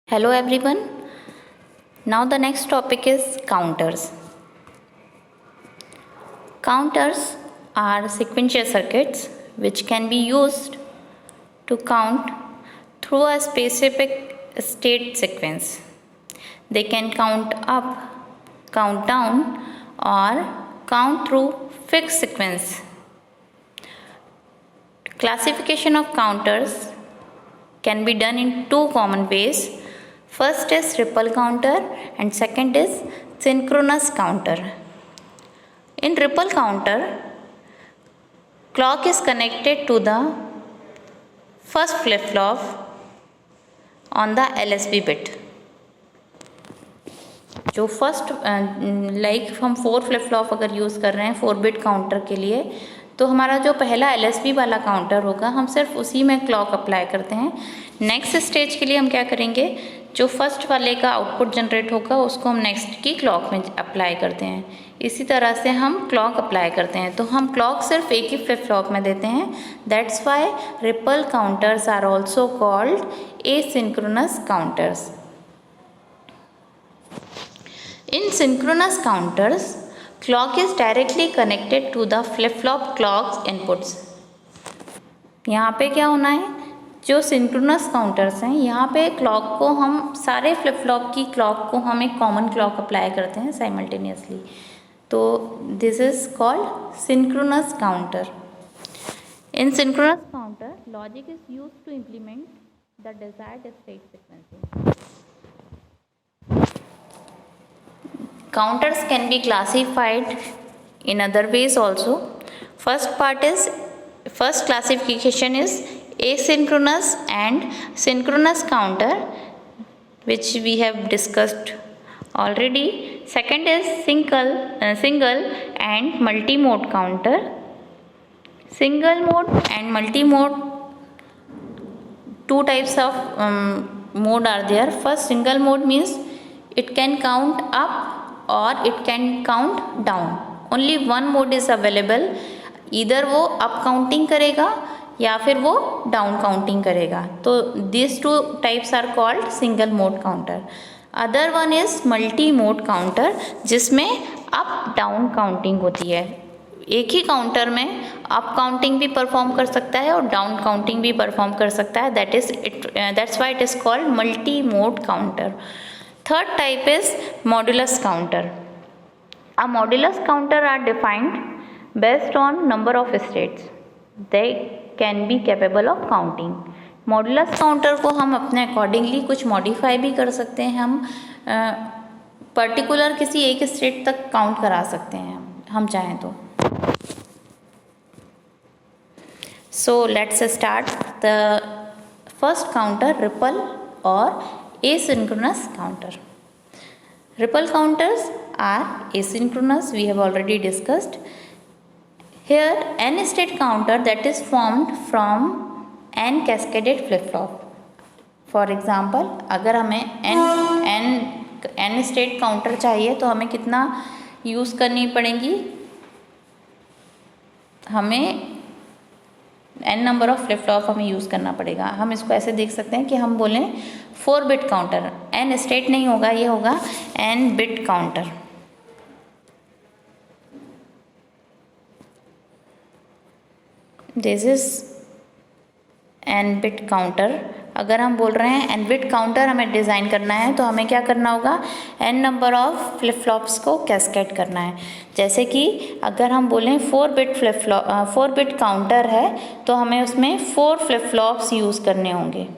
Hello everyone. Now the next topic is counters. Counters are sequential circuits which can be used to count through a specific state sequence. They can count up, count down, or count through fixed sequence. Classification of counters can be done in two common ways. First is ripple counter and second is synchronous counter. In ripple counter, clock is connected to the first flip-flop on the LSB bit. जो first like हम 4 flip flop अगर use कर रहे हैं 4 bit counter के लिए, तो हमारा जो पहला LSB वाला काउंटर होगा हम सिर्फ उसी में क्लॉक अप्लाई करते हैं। नेक्स्ट स्टेज के लिए हम क्या करेंगे, जो फर्स्ट वाले का आउटपुट जनरेट होगा उसको हम नेक्स्ट की क्लॉक में अप्लाई करते हैं। इसी तरह से हम क्लॉक अप्लाई करते हैं, तो हम क्लॉक सिर्फ एक ही फ्लिप फ्लॉप में देते हैं। That's why ripple counters are also called asynchronous counters. In synchronous counters, clock is directly connected to the flip-flop clock's inputs. यहाँ पे क्या होना है, जो सिंक्रोनस काउंटर्स हैं यहाँ पे क्लॉक को हम सारे फ्लिप फ्लॉप की क्लॉक को हम एक कॉमन क्लॉक अप्लाई करते हैं साइमल्टेनियसली, तो this is called synchronous counter. In synchronous counter logic is used to implement the desired state sequencing. Counters can be classified in other ways also. First classification is asynchronous and synchronous counter, which we have discussed already. Second is single and multi-mode counter. Single mode and multi-mode, two types of mode are there. First, single mode means it can count up or it can count down. Only one mode is available. Either वो up counting करेगा या फिर वो down counting करेगा, तो these two types are called single mode counter. Other one is multi mode counter, जिसमें up down counting होती है। एक ही काउंटर में अप काउंटिंग भी परफॉर्म कर सकता है और डाउन काउंटिंग भी परफॉर्म कर सकता है। That's why it is called multi mode counter. Third type is modulus counter. A modulus counter are defined based on number of states. They can be capable of counting. Modulus counter को हम अपने accordingly कुछ modify भी कर सकते हैं। हम particular किसी एक स्टेट तक काउंट करा सकते हैं हम चाहें तो। So let's start the first counter, ripple और asynchronous counter. Ripple counters are asynchronous, we have already discussed. Here n state counter that is formed from n cascaded flip flop. For example, अगर हमें n state counter चाहिए तो हमें कितना use करनी पड़ेगी, हमें n number of flip flop हमें यूज़ करना पड़ेगा। हम इसको ऐसे देख सकते हैं कि हम बोलें 4 बिट काउंटर, n स्टेट नहीं होगा, ये होगा n bit counter. This is n bit counter. अगर हम बोल रहे हैं n बिट काउंटर हमें डिज़ाइन करना है तो हमें क्या करना होगा, n number of flip flops को कैस्केड करना है। जैसे कि अगर हम बोलें 4 बिट काउंटर है तो हमें उसमें 4 फ्लिप फ्लॉप्स यूज़ करने होंगे।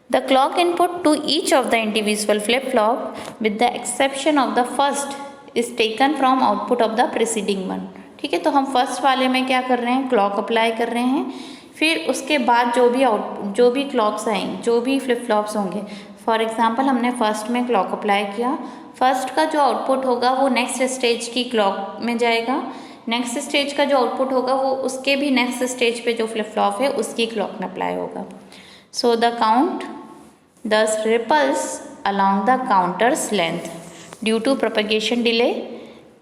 The clock input to each of the individual flip flop with the exception of the first is taken from output of the preceding one. ठीक है, तो हम फर्स्ट वाले में क्या कर रहे हैं, क्लॉक अप्लाई कर रहे हैं। फिर उसके बाद जो भी क्लॉक्स आएंगे, जो भी फ्लिप फ्लॉप्स होंगे, फॉर एग्जांपल हमने फर्स्ट में क्लॉक अप्लाई किया, फर्स्ट का जो आउटपुट होगा वो नेक्स्ट स्टेज की क्लॉक में जाएगा, नेक्स्ट स्टेज का जो आउटपुट होगा वो उसके भी नेक्स्ट स्टेज पे जो फ्लिप फ्लॉप है उसकी क्लॉक में अप्लाई होगा। So the count thus ripples along the counter's length due to propagation delay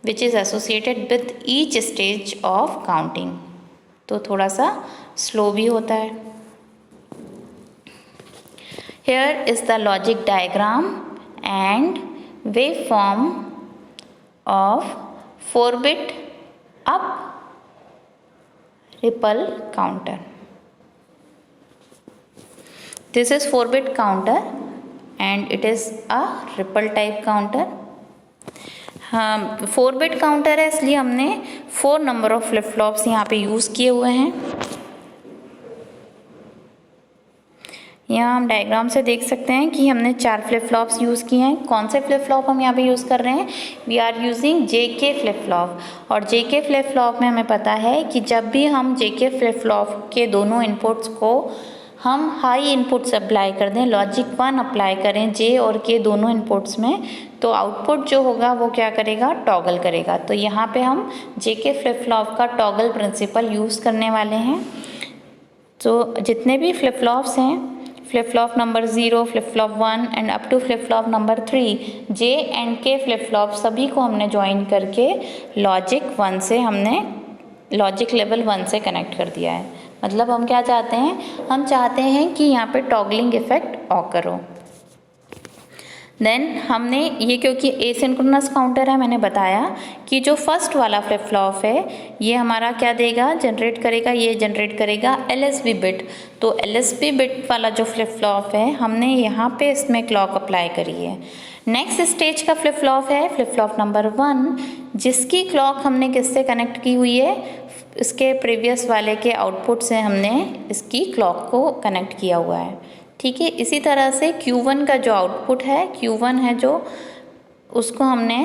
which is associated with each stage of counting. तो थोड़ा सा स्लो भी होता है। Here is the logic diagram and waveform of 4-bit up ripple counter. This is 4-bit counter and it is a ripple type counter. 4-bit counter है इसलिए हमने 4 number of flip flops यहाँ पे यूज़ किए हुए हैं। यहाँ हम डायग्राम से देख सकते हैं कि हमने 4 फ्लिप फ्लॉप्स यूज़ किए हैं। कौन से फ्लिप फ्लॉप हम यहाँ पे यूज़ कर रहे हैं? We are using JK flip flop. और JK फ्लिप फ्लॉप में हमें पता है कि जब भी हम JK फ्लिप फ्लॉप के दोनों इनपुट्स को हम हाई इनपुट्स अप्लाई कर दें, लॉजिक 1 अप्लाई करें J और K दोनों इनपुट्स में, तो आउटपुट जो होगा वो क्या करेगा? टॉगल करेगा। तो यहाँ पे हम JK फ्लिप फ्लॉप का टॉगल प्रिंसिपल यूज़ करने वाले हैं। तो जितने भी फ्लिप फ्लॉप्स हैं, flip flop number 0, flip flop 1 and up to flip flop number 3, J and K flip flop सभी को हमने ज्वाइन करके लॉजिक 1 से हमने लॉजिक लेवल 1 से कनेक्ट कर दिया है। मतलब हम क्या चाहते हैं? हम चाहते हैं कि यहाँ पे टॉगलिंग इफेक्ट ऑकर हो। देन हमने ये, क्योंकि एसिंक्रोनस काउंटर है, मैंने बताया कि जो फर्स्ट वाला फ्लिप फ्लॉप है ये हमारा क्या देगा? जनरेट करेगा, ये जनरेट करेगा LSB बिट। तो LSB बिट वाला जो फ्लिप फ्लॉप है हमने यहाँ पे इसमें क्लॉक अप्लाई करी है। नेक्स्ट स्टेज का फ्लिप फ्लॉप है फ्लिप फ्लॉप नंबर 1, जिसकी क्लॉक हमने किससे कनेक्ट की हुई है? इसके प्रीवियस वाले के आउटपुट से हमने इसकी क्लॉक को कनेक्ट किया हुआ है। ठीक है, इसी तरह से Q1 का जो आउटपुट है, Q1 है जो, उसको हमने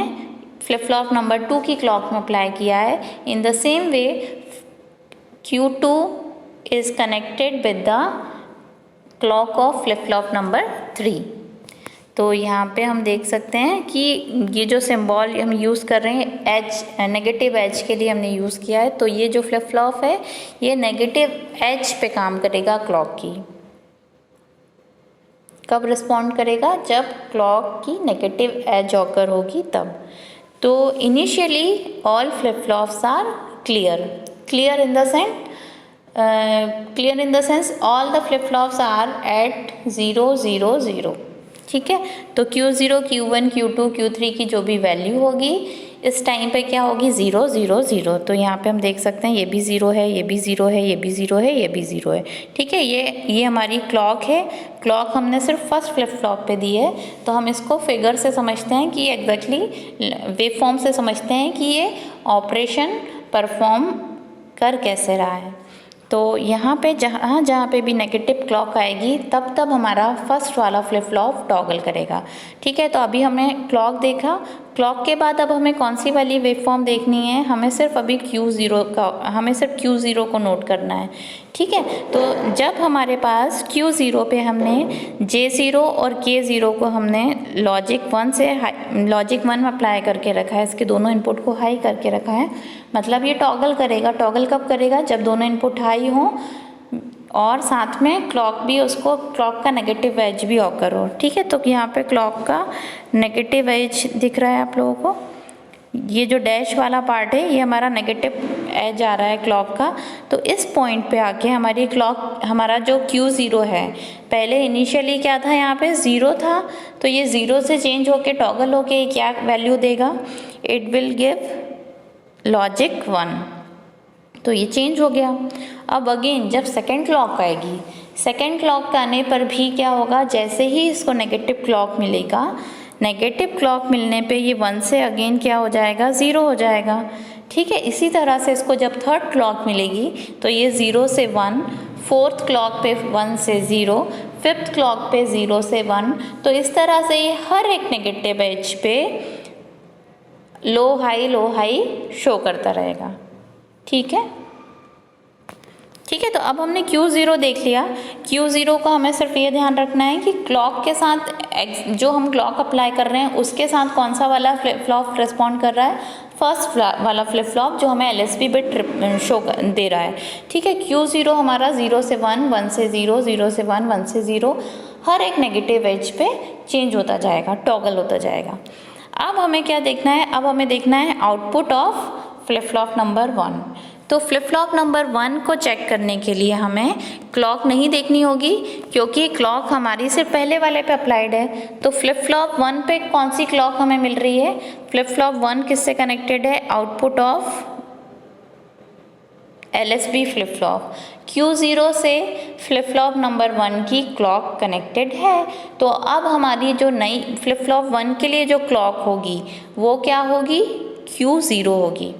फ्लिप फ्लॉप नंबर 2 की क्लॉक में अप्लाई किया है। In the same way Q2 is connected with the clock of flip flop number 3। तो यहाँ पे हम देख सकते हैं कि ये जो सिंबल हम यूज़ कर रहे हैं एज, नेगेटिव एज के लिए हमने यूज़ किया है। तो ये जो फ्लिप फ्लॉप है ये नेगेटिव एज पे काम करेगा क्लॉक की। कब रिस्पॉन्ड करेगा? जब क्लॉक की नेगेटिव एज ऑकर होगी तब। तो initially all flip flops are clear in the sense all the flip flops are at 0 0 0। ठीक है, तो Q0, Q1, Q2, Q3 की जो भी वैल्यू होगी इस टाइम पे क्या होगी? 0 0 0। तो यहाँ पे हम देख सकते हैं ये भी 0 है, ये भी 0 है, ये भी 0 है, ये भी 0 है। ठीक है, ये हमारी क्लॉक है। क्लॉक हमने सिर्फ फर्स्ट फ्लिप फ्लॉप पे दी है, तो हम इसको फिगर से समझते हैं कि एग्जैक्टली वेव फॉर्म से समझते हैं कि ये ऑपरेशन परफॉर्म कर कैसे रहा है। तो यहाँ पे जहाँ पे भी नेगेटिव क्लॉक आएगी तब हमारा फर्स्ट वाला फ्लिप फ्लॉप टॉगल करेगा। ठीक है, तो अभी हमने क्लॉक देखा। क्लॉक के बाद अब हमें कौन सी वाली वेव फॉर्म देखनी है? हमें सिर्फ अभी Q0 को नोट करना है। ठीक है, तो जब हमारे पास Q0 पे हमने J0 और K0 को हमने लॉजिक 1 में अप्लाई करके रखा है, इसके दोनों इनपुट को हाई करके रखा है, मतलब ये टॉगल करेगा। टॉगल कब करेगा? जब दोनों इनपुट हाई हों और साथ में क्लॉक का नेगेटिव एज भी ऑकर हो। ठीक है, तो यहाँ पे क्लॉक का नेगेटिव एज दिख रहा है आप लोगों को। ये जो डैश वाला पार्ट है ये हमारा नेगेटिव एज आ रहा है क्लॉक का। तो इस पॉइंट पे आके हमारा जो Q0 है, पहले इनिशियली क्या था? यहाँ पे 0 था, तो ये 0 से चेंज होके टॉगल होके क्या वैल्यू देगा? It will give logic 1। तो ये चेंज हो गया। अब अगेन जब सेकेंड क्लॉक आएगी, सेकेंड क्लॉक आने पर भी क्या होगा? जैसे ही इसको नेगेटिव क्लॉक मिलेगा, नेगेटिव क्लॉक मिलने पे ये 1 से अगेन क्या हो जाएगा? 0 हो जाएगा। ठीक है, इसी तरह से इसको जब थर्ड क्लॉक मिलेगी तो ये 0 से 1, फोर्थ क्लॉक पे 1 से 0, फिफ्थ क्लॉक पे 0 से 1। तो इस तरह से ये हर एक नेगेटिव एज पे लो हाई शो करता रहेगा। ठीक है, तो अब हमने Q0 देख लिया। Q0 को हमें सिर्फ ये ध्यान रखना है कि क्लॉक के साथ जो हम क्लॉक अप्लाई कर रहे हैं उसके साथ कौन सा वाला फ्लिप फ्लॉप रिस्पॉन्ड कर रहा है? फर्स्ट वाला फ्लिप फ्लॉप जो हमें LSB बिट शो दे रहा है। ठीक है, Q0 हमारा 0 से 1, 1 से 0, 0 से 1, 1 से 0 हर एक नेगेटिव एज पे चेंज होता जाएगा, टॉगल होता जाएगा। अब हमें क्या देखना है? अब हमें देखना है output of flip flop number 1। तो फ्लिप फ्लॉप नंबर 1 को चेक करने के लिए हमें क्लॉक नहीं देखनी होगी, क्योंकि क्लॉक हमारी सिर्फ पहले वाले पे अप्लाइड है। तो फ्लिप फ्लॉप 1 पे कौन सी क्लॉक हमें मिल रही है? फ्लिप फ्लॉप 1 किससे कनेक्टेड है? Output of LSB flip flop. Q0 से फ्लिप फ्लॉप नंबर 1 की क्लॉक कनेक्टेड है। तो अब हमारी जो नई फ्लिप फ्लॉप 1 के लिए जो क्लॉक होगी वो क्या होगी? Q0 होगी,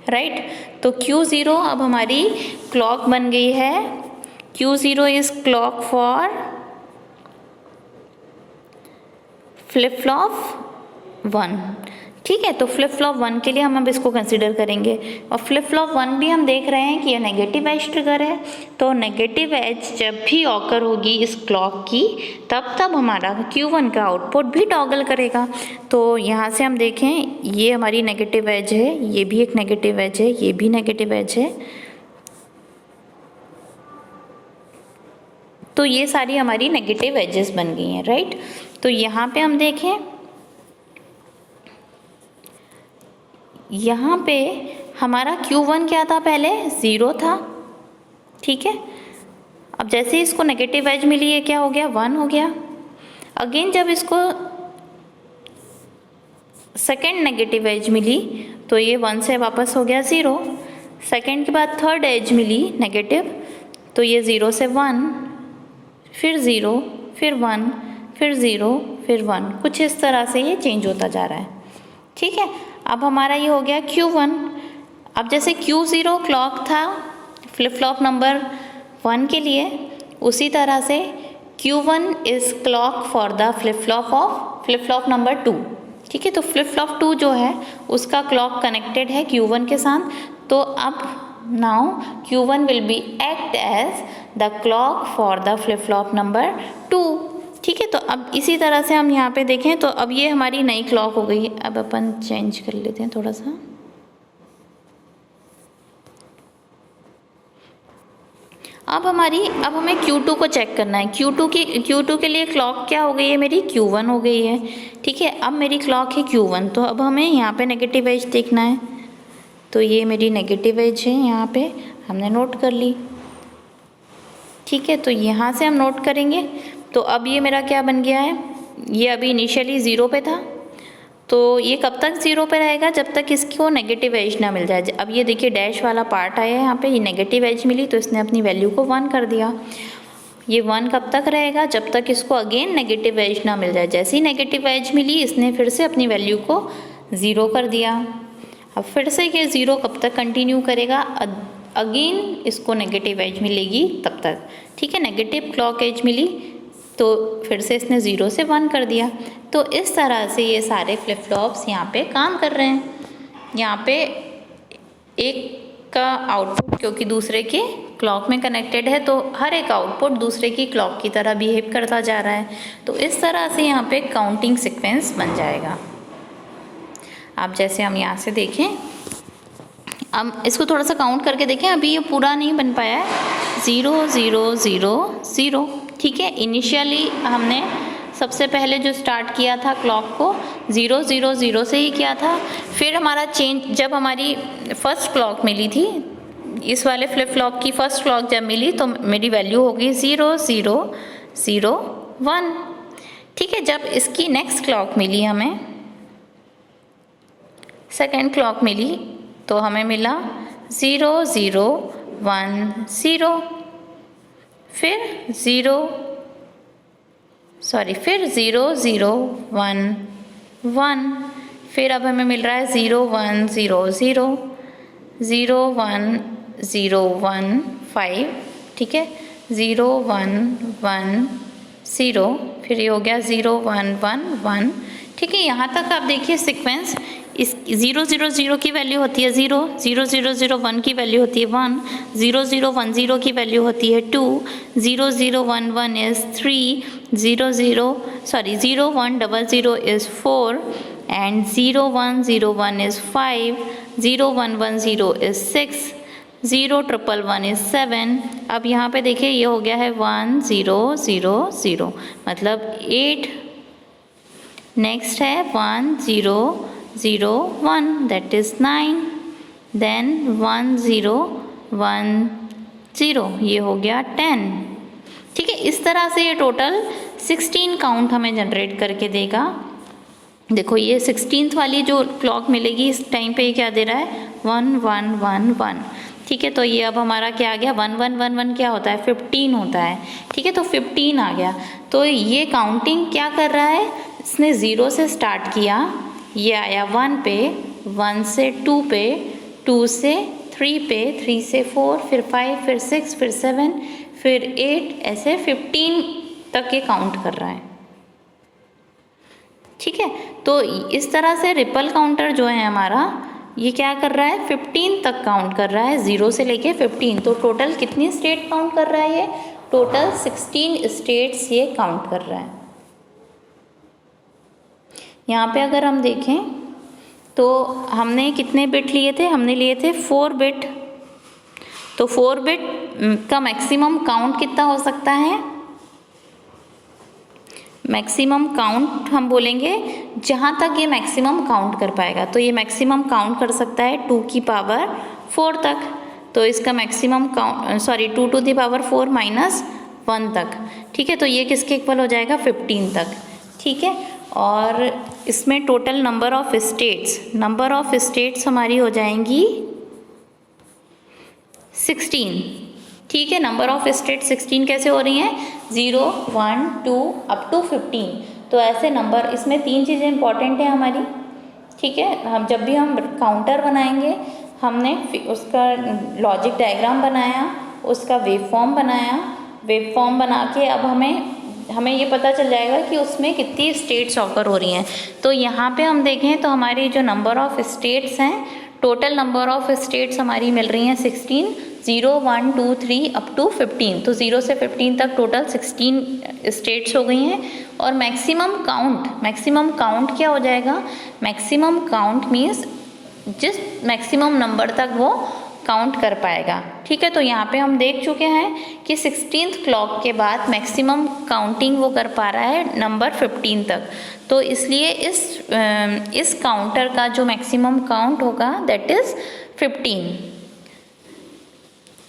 राइट। तो Q0 अब हमारी क्लॉक बन गई है। Q0 is clock for flip flop 1, ठीक है। तो फ्लिप फ्लॉप 1 के लिए हम अब इसको कंसीडर करेंगे। और फ्लिप फ्लॉप 1 भी हम देख रहे हैं कि ये नेगेटिव एज ट्रिगर है। तो नेगेटिव एज जब भी ऑकर होगी इस क्लॉक की, तब हमारा Q1 का आउटपुट भी टॉगल करेगा। तो यहाँ से हम देखें, ये हमारी नेगेटिव एज है, ये भी एक नेगेटिव एज है, ये भी नेगेटिव एज है। तो ये सारी हमारी नेगेटिव एजेस बन गई हैं, राइट। तो यहाँ पे हम देखें, यहाँ पे हमारा Q1 क्या था? पहले 0 था, ठीक है। अब जैसे ही इसको नेगेटिव एज मिली, ये क्या हो गया? 1 हो गया। अगेन जब इसको सेकेंड नेगेटिव एज मिली तो ये 1 से वापस हो गया 0। सेकेंड के बाद थर्ड एज मिली नेगेटिव, तो ये 0 से 1, फिर 0, फिर 1, फिर 0, फिर 1, कुछ इस तरह से ये चेंज होता जा रहा है, ठीक है। अब हमारा ये हो गया Q1। अब जैसे Q0 क्लॉक था फ्लिप फ्लॉप नंबर 1 के लिए, उसी तरह से Q1 is clock for the flip flop number 2, ठीक है। तो फ्लिप फ्लॉप 2 जो है उसका क्लॉक कनेक्टेड है Q1 के साथ। तो अब now Q1 will be act as the clock for the flip flop number 2, ठीक है। तो अब इसी तरह से हम यहाँ पे देखें तो अब ये हमारी नई क्लॉक हो गई है। अब अपन चेंज कर लेते हैं थोड़ा सा। अब हमें Q2 को चेक करना है। Q2 के लिए क्लॉक क्या हो गई है? मेरी Q1 हो गई है, ठीक है। अब मेरी क्लॉक है Q1, तो अब हमें यहाँ पे नेगेटिव एज देखना है। तो ये मेरी नेगेटिव एज है, यहाँ पे हमने नोट कर ली, ठीक है। तो यहाँ से हम नोट करेंगे। तो अब ये मेरा क्या बन गया है? ये अभी इनिशियली 0 पे था, तो ये कब तक 0 पे रहेगा? जब तक इसको नेगेटिव एज ना मिल जाए। अब ये देखिए डैश वाला पार्ट आया है यहाँ पे, ये नेगेटिव एज मिली तो इसने अपनी वैल्यू को 1 कर दिया। ये 1 कब तक रहेगा? जब तक इसको अगेन नेगेटिव एज ना मिल जाए। जैसे ही नेगेटिव एज मिली, इसने फिर से अपनी वैल्यू को 0 कर दिया। अब फिर से ये 0 कब तक कंटिन्यू करेगा? अगेन इसको नेगेटिव एज मिलेगी तब तक, ठीक है। नेगेटिव क्लॉक एज मिली तो फिर से इसने 0 से 1 कर दिया। तो इस तरह से ये सारे फ्लिप फ्लॉप्स यहाँ पे काम कर रहे हैं। यहाँ पे एक का आउटपुट क्योंकि दूसरे के क्लॉक में कनेक्टेड है, तो हर एक आउटपुट दूसरे की क्लॉक की तरह बिहेव करता जा रहा है। तो इस तरह से यहाँ पे काउंटिंग सीक्वेंस बन जाएगा। अब जैसे हम यहाँ से देखें, अब इसको थोड़ा सा काउंट करके देखें। अभी ये पूरा नहीं बन पाया है। 0 0 0 0, ठीक है। इनिशियली हमने सबसे पहले जो स्टार्ट किया था क्लॉक को 0 0 0 से ही किया था। फिर हमारा चेंज, जब हमारी फर्स्ट क्लॉक मिली थी, इस वाले फ्लिप फ्लॉप की फर्स्ट क्लॉक जब मिली तो मेरी वैल्यू हो गई 0 0 0 1, ठीक है। जब इसकी नेक्स्ट क्लॉक मिली, हमें सेकेंड क्लॉक मिली, तो हमें मिला 0 0 1 0, फिर 0 0 1 1, फिर अब हमें मिल रहा है 0 1 0 0 0 1 0 1 5, ठीक है। 0 1 1 0, फिर ये हो गया 0 1 1 1, ठीक है। यहाँ तक आप देखिए सीक्वेंस, इस 0 0 0 की वैल्यू होती है 0, 0 0 0 1 की वैल्यू होती है 1, 0 0 1 0 की वैल्यू होती है 2, 0 0 1 1 is 3, 0 1 0 0 is 4, and 0 1 0 1 is 5, 0 1 1 0 is 6, 0 1 1 is 7। अब यहाँ पे देखिए ये हो गया है 1 0 0 0, मतलब 8। नेक्स्ट है 1 0 0 1, that is 9, then 1 0 1 0, ये हो गया 10। ठीक है, इस तरह से ये टोटल 16 काउंट हमें जनरेट करके देगा। देखो ये 16th वाली जो क्लॉक मिलेगी इस टाइम पे ये क्या दे रहा है, 1 1 1 1। ठीक है, तो ये अब हमारा क्या आ गया, 1 1 1 1 क्या होता है, 15 होता है। ठीक है, तो 15 आ गया। तो ये काउंटिंग क्या कर रहा है, इसने 0 से स्टार्ट किया, ये आया 1 पे, 1 से 2 पे, 2 से 3 पे, 3 से 4, फिर 5, फिर 6, फिर 7, फिर 8, ऐसे 15 तक ये काउंट कर रहा है। ठीक है, तो इस तरह से रिपल काउंटर जो है हमारा, ये क्या कर रहा है, 15 तक काउंट कर रहा है, 0 से लेके 15। तो टोटल कितनी स्टेट काउंट कर रहा है ये, टोटल 16 स्टेट्स ये काउंट कर रहा है। यहाँ पे अगर हम देखें तो हमने कितने बिट लिए थे, हमने लिए थे 4 बिट। तो 4 बिट का मैक्सिमम काउंट कितना हो सकता है, मैक्सिमम काउंट हम बोलेंगे जहाँ तक ये मैक्सिमम काउंट कर पाएगा। तो ये मैक्सिमम काउंट कर सकता है 2 की पावर 4 तक। तो इसका maximum count 2 to the power 4 minus 1 तक। ठीक है, तो ये किसके इक्वल हो जाएगा, 15 तक। ठीक है, और इसमें टोटल नंबर ऑफ स्टेट्स हमारी हो जाएंगी 16। ठीक है, नंबर ऑफ स्टेट 16 कैसे हो रही हैं, 0 1 2 अप टू 15। तो ऐसे नंबर, इसमें 3 चीज़ें इंपॉर्टेंट हैं हमारी। ठीक है, हम जब भी हम काउंटर बनाएंगे, हमने उसका लॉजिक डायग्राम बनाया, उसका वेव फॉर्म बनाया, वेव फॉर्म बना के अब हमें ये पता चल जाएगा कि उसमें कितनी स्टेट्स ऑकर हो रही हैं। तो यहाँ पे हम देखें तो हमारी जो नंबर ऑफ स्टेट्स हैं, टोटल नंबर ऑफ स्टेट्स हमारी मिल रही हैं 16, 0 1 2 3 अप टू 15। तो 0 से 15 तक टोटल 16 स्टेट्स हो गई हैं। और मैक्सिमम काउंट क्या हो जाएगा, मैक्सिमम काउंट मीन्स जिस मैक्सिमम नंबर तक वो काउंट कर पाएगा। ठीक है, तो यहाँ पे हम देख चुके हैं कि 16th क्लॉक के बाद मैक्सिमम काउंटिंग वो कर पा रहा है नंबर 15 तक। तो इसलिए इस काउंटर का जो मैक्सिमम काउंट होगा दैट इज़ 15।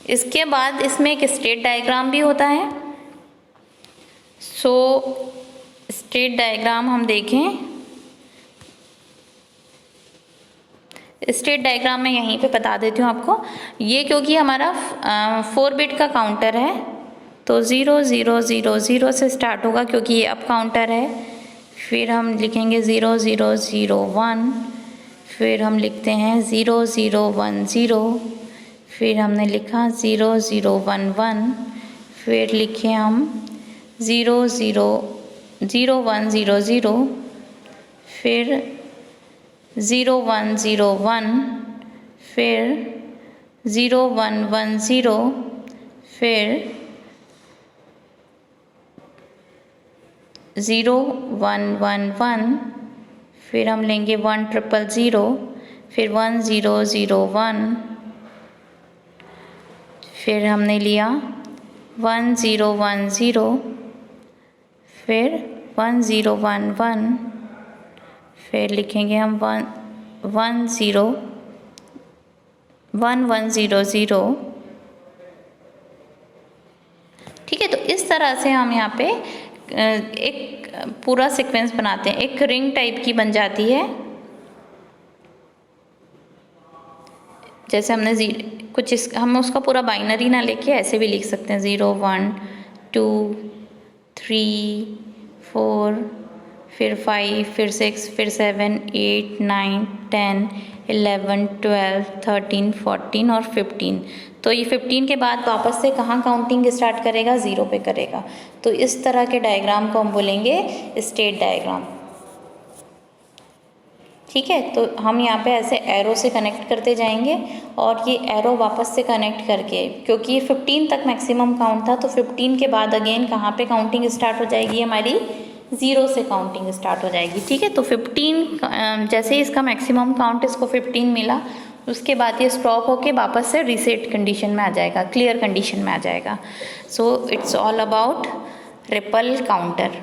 इसके बाद इसमें एक स्टेट डायग्राम भी होता है। सो स्टेट डायग्राम हम देखें, स्टेट डायग्राम में यहीं पे बता देती हूँ आपको। ये क्योंकि हमारा 4 बिट का काउंटर है, तो 0 0 0 0 से स्टार्ट होगा क्योंकि ये अप काउंटर है। फिर हम लिखेंगे 0 0 0 1, फिर हम लिखते हैं 0 0 1 0, फिर हमने लिखा 0 0 1 1, फिर लिखे हम 0 0 0 1 0 0, फिर 0 1 0 1, फिर 0 1 1 0, फिर 0 1 1 1, फिर हम लेंगे 1 0 0, फिर 1 0 0 1, फिर हमने लिया 1 0 1 0, फिर 1 0 1 1, फिर लिखेंगे हम 1 0 1 1 0 0। ठीक है, तो इस तरह से हम यहाँ पे एक पूरा सीक्वेंस बनाते हैं, एक रिंग टाइप की बन जाती है। जैसे हमने हम उसका पूरा बाइनरी ना लेके ऐसे भी लिख सकते हैं, 0 1 2 3 4, फिर 5, फिर 6, फिर 7 8 9 10 11 12 13 14 और 15। तो ये 15 के बाद वापस से कहाँ काउंटिंग स्टार्ट करेगा, 0 पे करेगा। तो इस तरह के डायग्राम को हम बोलेंगे स्टेट डायग्राम। ठीक है, तो हम यहाँ पे ऐसे एरो से कनेक्ट करते जाएंगे और ये एरो वापस से कनेक्ट करके, क्योंकि ये 15 तक मैक्सिमम काउंट था, तो 15 के बाद अगेन कहाँ पे काउंटिंग स्टार्ट हो जाएगी, हमारी 0 से काउंटिंग स्टार्ट हो जाएगी। ठीक है, तो 15 जैसे ही इसका मैक्सिमम काउंट इसको 15 मिला, उसके बाद ये स्टॉप होके वापस से रीसेट कंडीशन में आ जाएगा, क्लियर कंडीशन में आ जाएगा। So it's all about ripple counter.